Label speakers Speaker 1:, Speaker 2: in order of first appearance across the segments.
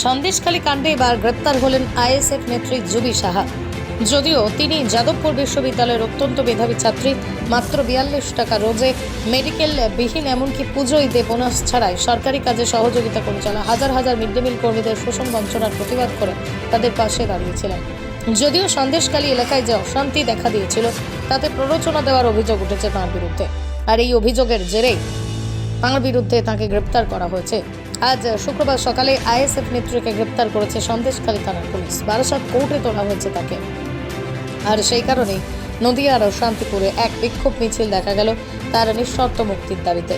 Speaker 1: সন্দেশখালী কাণ্ডে এবার গ্রেপ্তার হলেন আইএসএফ নেত্রী জুবি সাহা। যদিও তিনি যাদবপুর বিশ্ববিদ্যালয়ের অত্যন্ত মেধাবী ছাত্রী, মাত্র 42 টাকা রোজে মেডিকেল বিহীন, এমনকি পুজো ঈদে বোনাস ছাড়াই সরকারি কাজে সহযোগিতা করে চলা হাজার হাজার মিড ডে মিল কর্মীদের শোষণ বঞ্চনার প্রতিবাদ করে তাদের পাশে দাঁড়িয়েছিলেন। যদিও সন্দেশখালী এলাকায় যে অশান্তি দেখা দিয়েছিল তাতে প্ররোচনা দেওয়ার অভিযোগ উঠেছে তাঁর বিরুদ্ধে, আর এই অভিযোগের জেরেই তাঁর বিরুদ্ধে তাঁকে গ্রেপ্তার করা হয়েছে। আজ শুক্রবার সকালে আইএসএফ নেত্রীকে গ্রেপ্তার করেছে সন্দেশখালী থানার পুলিশ। বারাসাত কোর্টে তোলা হয়েছে তাকে, আর সেই কারণেই নদিয়ার শান্তিপুরে এক বিক্ষোভ মিছিল দেখা গেল তার নিঃশর্ত মুক্তির দাবিতে।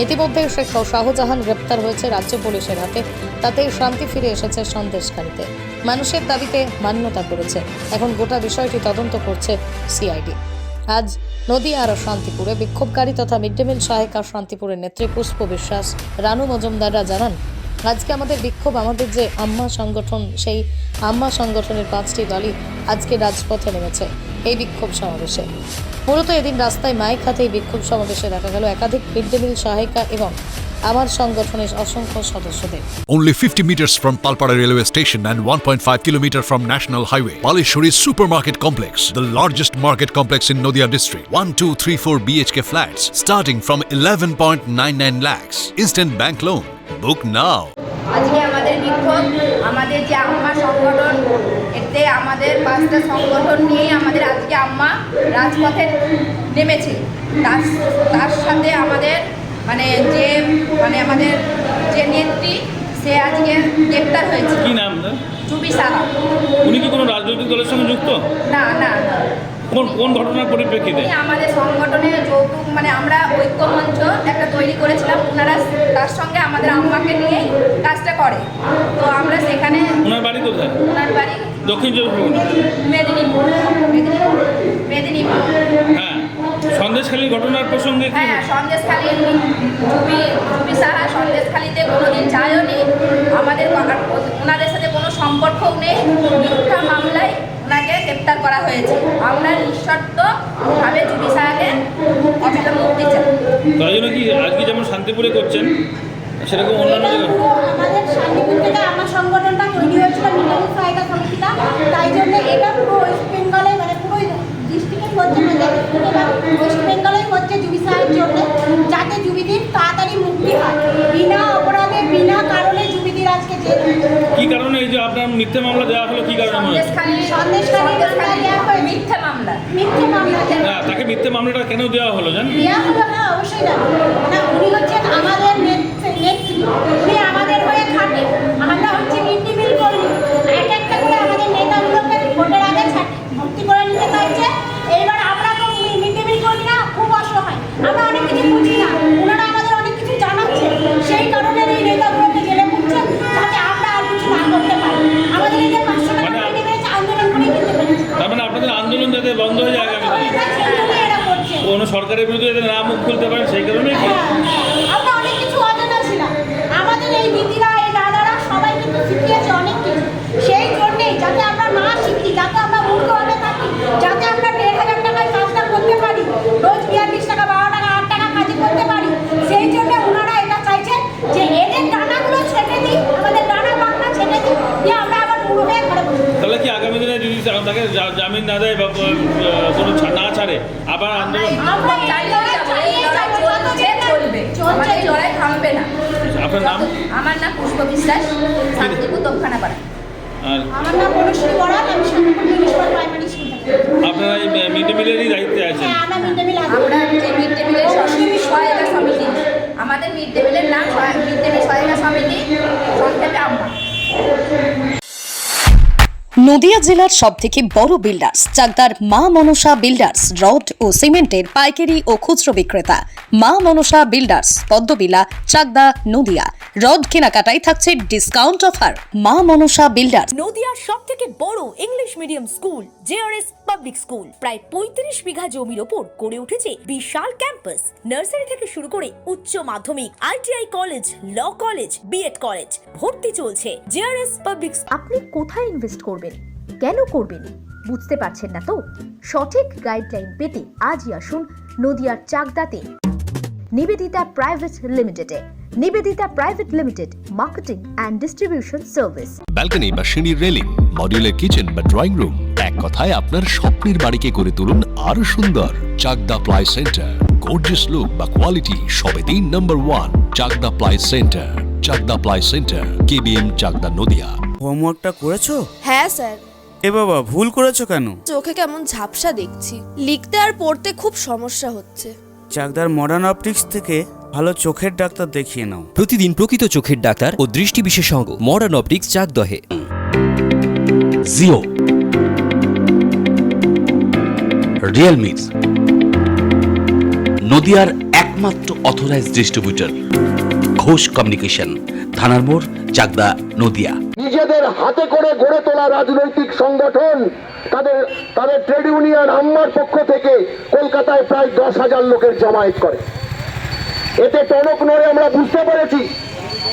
Speaker 1: ইতিমধ্যে শেখ শাহজাহান গ্রেপ্তার হয়েছে রাজ্য পুলিশের হাতে, তাতেই শান্তি ফিরে এসেছে সন্দেশখালীতে। মানুষের দাবিতে মান্যতা করেছে, এখন গোটা বিষয়টি তদন্ত করছে সিআইডি। আজ নদিয়ার শান্তিপুরে বিক্ষোভকারী তথা মিড ডে মিল সহায়িকা শান্তিপুরের নেত্রী পুষ্প বিশ্বাস, রানু মজুমদাররা জানান, আজকে আমাদের বিক্ষোভ, আমাদের যে আম্মা সংগঠন, সেই আম্মা সংগঠনের 5টি দলই আজকে রাজপথে নেমেছে এই বিক্ষোভ সমাবেশে। মূলত এদিন রাস্তায় মাইক হাতে এই বিক্ষোভ সমাবেশে দেখা গেল একাধিক মিড ডে মিল সহায়িকা এবং আমার সংগঠনের অসংখ্য সদস্যদের।
Speaker 2: Only 50 meters from Palpara railway station and 1.5 kilometer from National Highway, Palishuri Supermarket Complex, the largest market complex in Noida district. 1, 2, 3, 4 BHK flats starting from 11.99 lakhs. Instant bank loan. Book now.
Speaker 3: আজকে আমাদের বিক্ষোভ, আমাদের যে আম্মা সংগঠন, এতে আমাদের 5টা সংগঠন নিয়ে আমাদের আজকে আম্মা রাজপথে নেমেছে। তার সাথে আমাদের আমাদের যে নেত্রী, সে আজকে গ্রেপ্তার হয়েছে।
Speaker 4: কি নাম?
Speaker 3: জুবি সাহা।
Speaker 4: উনি কি কোনো রাজনৈতিক দলের সঙ্গে যুক্ত?
Speaker 3: না।
Speaker 4: কোন ঘটনার পরিপ্রেক্ষিতে?
Speaker 3: আমাদের সংগঠনের যৌতুক আমরা ঐক্য মঞ্চ একটা তৈরি করেছিলাম, ওনারা তার সঙ্গে আমাদের আম্মাকে নিয়ে কাজটা করে। তো আমরা সেখানে।
Speaker 4: ওনার বাড়ি কোথায়?
Speaker 3: ওনার বাড়ি
Speaker 4: দক্ষিণ চব্বিশ পরগনা,
Speaker 3: মেদিনীপুর।
Speaker 4: হ্যাঁ। সন্দেশখালী ঘটনার প্রসঙ্গে কি?
Speaker 3: হ্যাঁ, সন্দেশখালী জুবি সাহা সন্দেশখালীতে কোনোদিন যায়নি, আমাদের ওনাদের সাথে কোনো সম্পর্কও নেই। মিথ্যা মামলায় ওনাকে গ্রেপ্তার করা হয়েছে। আমরা নিঃশর্তভাবে জুবি সাহাকে মুক্তি চাই।
Speaker 4: তাই জন্য কি আজকে যেমন শান্তিপুরে করছেন সেরকম অন্যান্য জায়গায়?
Speaker 5: আমাদের শান্তিপুর থেকে আমার সংগঠনটা তৈরি হয়েছিল মিড ডে মিল সহায়তা সমিতিটা, তাই জন্য এটা পুরো ওয়েস্ট বেঙ্গলে পুরো ডিস্ট্রিক্টের মধ্যে ওয়েস্ট বেঙ্গলেই হচ্ছে জুবি সাহের জন্য, যাতে জুবিদির তাড়াতাড়ি মুক্তি হয়। বিনা অপরাধে বিনা কারণে জুবিদির আজকে জেল।
Speaker 4: কি কারণে এই যে আপনার মিথ্যে মামলা দেওয়া হলো? কি কারণে?
Speaker 3: মিথ্যা মামলা।
Speaker 4: না, তাকে মিথ্যে মামলাটা কেন দেওয়া হলো জানেন?
Speaker 5: দেওয়া হলো, হ্যাঁ অবশ্যই জানি। উনি হচ্ছেন আমাদের নেত্রী, উনি আমাদের হয়ে খাটে। আমরা হচ্ছে মিড ডে মিল কর্মী। একটা করে আমাদের নেতাগুলোকে ভোটের আগে ভর্তি করে নিতে চাইছে। এইবার আমরা তো মিড ডে মিল কর্মী না, খুব অসহায়, আমরা অনেক কিছু বুঝি না, ওনারা আমাদের অনেক কিছু জানাচ্ছে। সেই কারণে এই নেতাগুলোকে জেলে পুড়ছে, যাতে আমরা আর কিছু না করতে পারি। আমাদের এই যে 500 টাকা মিড ডে মিল আন্দোলন করে কিনতে পেরেছি।
Speaker 4: তার মানে আপনাদের আন্দোলন যাতে বন্ধ হয়ে যায়, কোনো সরকারের বিরুদ্ধে যাতে না মুখ খুলতে পারেন, সেই কারণে কি?
Speaker 5: আমরা অনেক কিছু অজানা ছিলাম, আমাদের এই দিদিরা, এই দাদারা সবাই কিন্তু শিখিয়েছে অনেক কিছু। সেই জন্যেই যাতে আমরা না শিখি, যাতে আমরা মূর্খ হতে থাকি, যাতে আমরা 1,500 টাকায় কাজটা করতে পারি, রোজ 42 টাকা 12 টাকা 8 টাকা কাজ করতে পারি, সেই জন্য ওনারা এটা চাইছেন যে এদের ডানাগুলো ছেড়ে দিই, আমাদের ডানা বাংলা ছেড়ে দিই, দিয়ে আমরা আবার পুরো হয়ে ঘরে বসে।
Speaker 4: তাহলে কি আগামী দিনে যদি তাকে জামিন না দেয় বা কোনো না ছাড়ে আবার আন্দোলন?
Speaker 3: লড়াই থামবে না।
Speaker 4: আপনার নাম?
Speaker 3: আমার নাম পুষ্প বিশ্বাস, শান্তিপুর দক্ষিণাপাড়া।
Speaker 4: আর
Speaker 5: আমার নাম অনুশ্রী বড়াল, আমি শান্তিপুর মিউনিসিপাল প্রাইমারি স্কুল থেকে।
Speaker 4: আপনারা এই মিড ডে মিলেরই দায়িত্বে আছেন?
Speaker 5: হ্যাঁ, আমরা মিড ডে মিল
Speaker 3: আমরা এই মিড ডে মিলের সহায়তা সমিতি, আমাদের মিড ডে মিলের নাম মিড ডে মিল সহায়তা সমিতি, সংক্ষেপে আম্মা।
Speaker 1: নদিয়া জেলার সবথেকে বড় বিল্ডার্স চাকদার মা মনসা বিল্ডার্স, রড ও সিমেন্টের পাইকারি ও খুচরো বিক্রেতা। মা মনসা বিল্ডার্স, পদ্মবিলা, চাকদা, নদিয়া। রড কেনাকাটায় থাকছে ডিসকাউন্ট অফার। মা মনসা বিল্ডার্স।
Speaker 6: নদিয়ার সবথেকে বড় English medium school JRS public school, প্রায় 35 বিঘা জমির ওপর গড়ে উঠেছে বিশাল ক্যাম্পাস। নার্সারি থেকে শুরু করে উচ্চ মাধ্যমিক, ITI college, law college, BEd college, ভর্তি চলছে। JRS public.
Speaker 7: আপনি কোথায় ইনভেস্ট করবেন, কেন করবেন বুঝতে পারছেন না তো? সঠিক গাইডলাইন পেতে আজই আসুন নদিয়ার চাকদাতে নিবেদিতা প্রাইভেট লিমিটেডে। Nivedita private limited, marketing and distribution service.
Speaker 8: Balcony বা সিঁড়ির রেলিং, মডিউলার কিচেন বা ড্রয়িং রুম, এক কথায় আপনার স্বপ্নের বাড়িকে করে তুলুন আরো সুন্দর। Chakdah ply centre, gorgeous look বা কোয়ালিটি সবে 3 number 1 Chakdah ply centre. Chakdah ply centre, KBM, Chakdah, Nadia.
Speaker 9: হোমওয়ার্কটা করেছো?
Speaker 10: হ্যাঁ স্যার।
Speaker 9: এ বাবা, ভুল করেছো কেন?
Speaker 10: চোখে কেমন ঝাপসা দেখছি, লিখতে আর পড়তে খুব সমস্যা হচ্ছে।
Speaker 9: চাকদার মডার্ন অপটিক্স থেকে ভালো চোখের ডাক্তার দেখিয়ে নাও।
Speaker 11: প্রতিদিন প্রকৃত চোখের ডাক্তার ও দৃষ্টি বিশেষজ্ঞ মডার্ন অপটিক্স, চাকদহে।
Speaker 12: জিও, রিয়েলমি, নদিয়ার একমাত্র অথরাইজড ডিস্ট্রিবিউটর, ঘোষ কমিউনিকেশন, থানার মোড়, চাকদা, নদিয়া।
Speaker 13: নিজেদের হাতে করে গড়ে তোলা রাজনৈতিক সংগঠন, তাদের ট্রেড ইউনিয়ন আম্মার পক্ষ থেকে কলকাতায় প্রায় 10,000 লোকের জমায়েত করে। এতে টনক নড়ে আমরা বুঝতে পেরেছি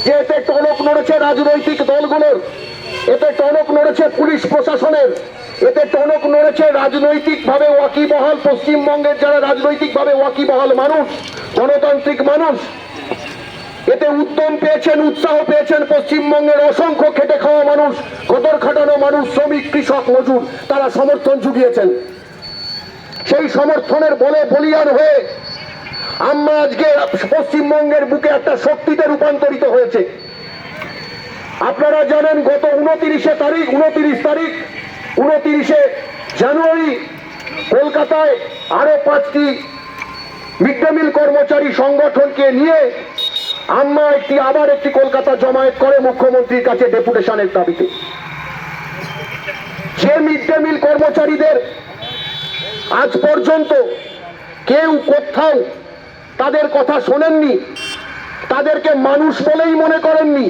Speaker 13: যে এতে টনক নড়েছে রাজনৈতিক দলগুলোর, এতে টনক নড়েছে পুলিশ প্রশাসনের, এতে টনক নড়েছে রাজনৈতিকভাবে ওয়াকিবহাল পশ্চিমবঙ্গের যারা রাজনৈতিকভাবে ওয়াকিবহাল মানুষ, গণতান্ত্রিক মানুষ। এতে উদ্যম পেয়েছেন, উৎসাহ পেয়েছেন পশ্চিমবঙ্গের অসংখ্য খেটে খাওয়া মানুষ, কদর খাটানো মানুষ, শ্রমিক, কৃষক, মজুর, তারা সমর্থন জুগিয়েছেন। সেই সমর্থনের বলে বলিয়ান হয়ে আমরা আজকে পশ্চিমবঙ্গের বুকে একটা শক্তিতে রূপান্তরিত হয়েছে। আপনারা জানেন গত 29 জানুয়ারি কলকাতায় আরো 5টি মিড ডে মিল কর্মচারী সংগঠনকে নিয়ে আমরা আবার একটি কলকাতা জমায়েত করে মুখ্যমন্ত্রীর কাছে ডেপুটেশনের দাবিতে। সে মিড ডে মিল কর্মচারীদের আজ পর্যন্ত কেউ কোথাও তাদের কথা শোনেননি, তাদেরকে মানুষ বলেই মনে করেননি।